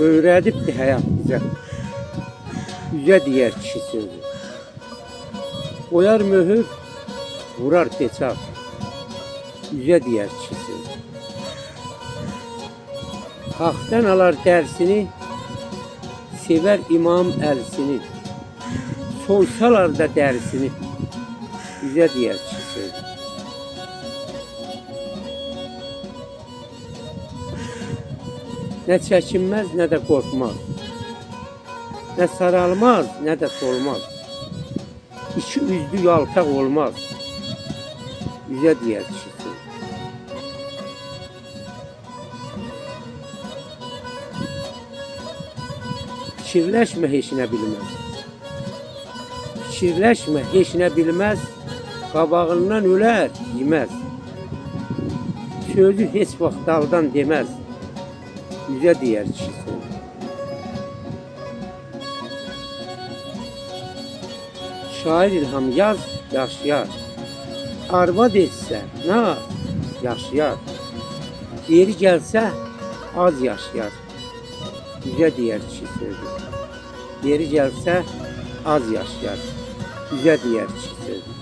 öyrədibdi həyat bizə. Üzə deyər kişi sözü. Qoyar möhür, vurar peçaq. Üzə deyər kişi sözü. Haqdan alar dərsini, sevər imam əlsini. Soysalar da dərisini, üzə deyər kişi sözü. Nə çəkinməz, nə də qorxmaz. Nə saralmaz, nə də solmaz. İki üzlü yaltaq olmaz. Üzə deyər kişi sözü. Fikirləşmə, heç nə bilməz. Fikirləşmə, heç nə bilməz. Qabağından ölər, yeməz. Sözü heç vaxt daldan deməz. Üzə deyər kişi sözü. Şair İlham yaz, yaşayar. Arvad etsə, naz, yaşayar. Yeri gəlsə, az yaşayar. Üzə deyər kişi sözü. Yeri gəlsə, az yaşayar. Üzə deyər kişi sözü.